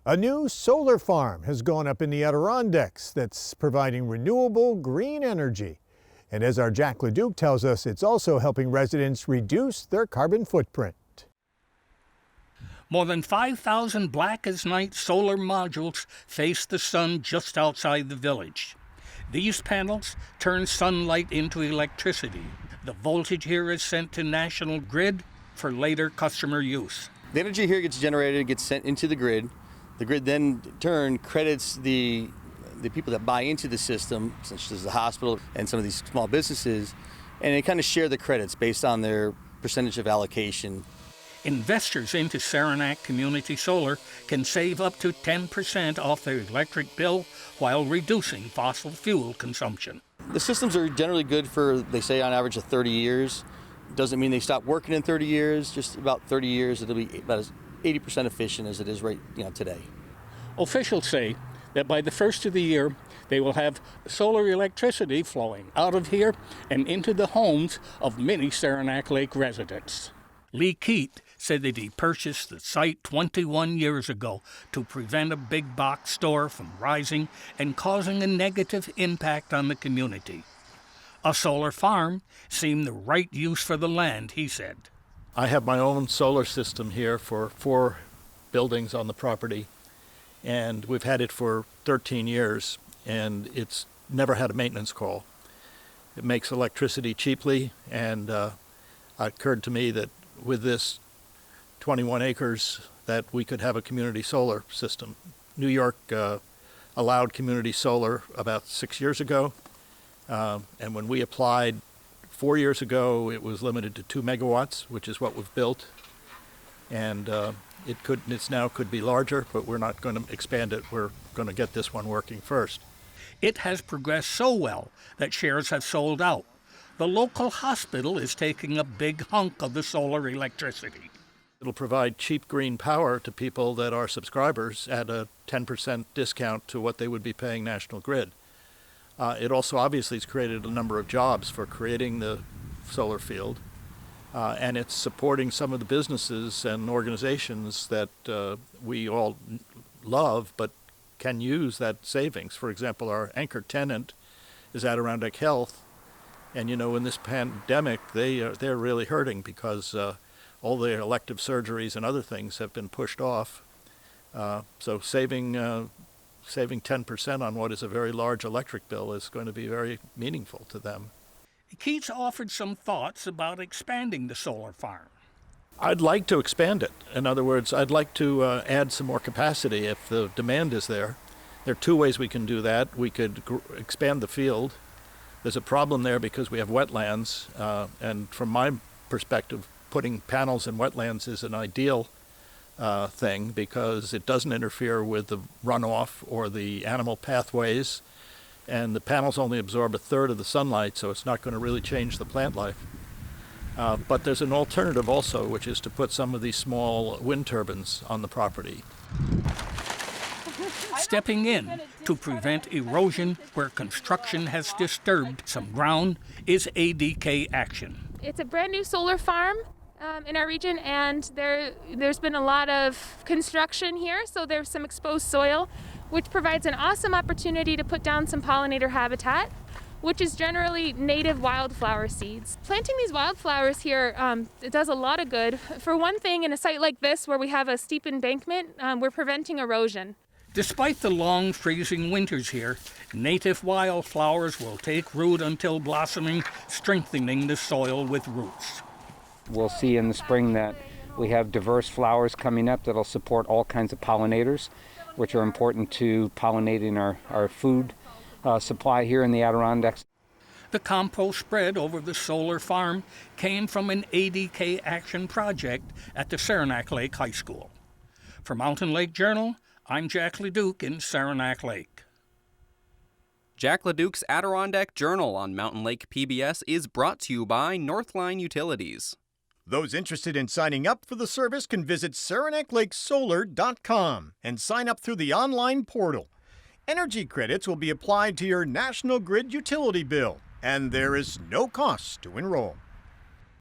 A new solar farm has gone up in the Adirondacks that's providing renewable green energy. And as our Jack LaDuke tells us, it's also helping residents reduce their carbon footprint. More than 5,000 black-as-night solar modules face the sun just outside the village. These panels turn sunlight into electricity. The voltage here is sent to National Grid for later customer use. The energy here gets generated, gets sent into the grid. The grid then in turn credits the people that buy into the system, such as the hospital and some of these small businesses, and they kind of share the credits based on their percentage of allocation. Investors into Saranac Community Solar can save up to 10% off their electric bill while reducing fossil fuel consumption. The systems are generally good for, they say, on average of 30 years. Doesn't mean they stop working in 30 years, just about 30 years. It'll be about as 80% efficient as it is right today. Officials say that by the first of the year, they will have solar electricity flowing out of here and into the homes of many Saranac Lake residents. Lee Keat said that he purchased the site 21 years ago to prevent a big box store from rising and causing a negative impact on the community. A solar farm seemed the right use for the land, he said. I have my own solar system here for 4 buildings on the property, and we've had it for 13 years, and it's never had a maintenance call. It makes electricity cheaply, and it occurred to me that with this 21 acres that we could have a community solar system. New York allowed community solar about 6 years ago, and when we applied 4 years ago, it was limited to 2 megawatts, which is what we've built, and it's now could be larger, but we're not going to expand it. We're going to get this one working first. It has progressed so well that shares have sold out. The local hospital is taking a big hunk of the solar electricity. It'll provide cheap green power to people that are subscribers at a 10% discount to what they would be paying National Grid. It also obviously has created a number of jobs for creating the solar field, and it's supporting some of the businesses and organizations that we all love but can use that savings. For example, our anchor tenant is Adirondack Health, and in this pandemic they're really hurting because all their elective surgeries and other things have been pushed off. So saving 10% on what is a very large electric bill is going to be very meaningful to them. Keats offered some thoughts about expanding the solar farm. I'd like to expand it. In other words, I'd like to add some more capacity if the demand is there. There are 2 ways we can do that. We could expand the field. There's a problem there because we have wetlands, and from my perspective, putting panels in wetlands is an ideal thing because it doesn't interfere with the runoff or the animal pathways, and the panels only absorb 1/3 of the sunlight, so it's not going to really change the plant life. But there's an alternative also, which is to put some of these small wind turbines on the property. Stepping in to prevent erosion where construction has disturbed some ground is ADK Action. It's a brand new solar farm in our region, and there's been a lot of construction here, so there's some exposed soil, which provides an awesome opportunity to put down some pollinator habitat, which is generally native wildflower seeds. Planting these wildflowers here, it does a lot of good. For one thing, in a site like this where we have a steep embankment, we're preventing erosion. Despite the long freezing winters here, native wildflowers will take root until blossoming, strengthening the soil with roots. We'll see in the spring that we have diverse flowers coming up that'll support all kinds of pollinators, which are important to pollinating our food supply here in the Adirondacks. The compost spread over the solar farm came from an ADK Action project at the Saranac Lake High School. For Mountain Lake Journal, I'm Jack LaDuke in Saranac Lake. Jack LaDuke's Adirondack Journal on Mountain Lake PBS is brought to you by Northline Utilities. Those interested in signing up for the service can visit SaranacLakeSolar.com and sign up through the online portal. Energy credits will be applied to your National Grid utility bill, and there is no cost to enroll.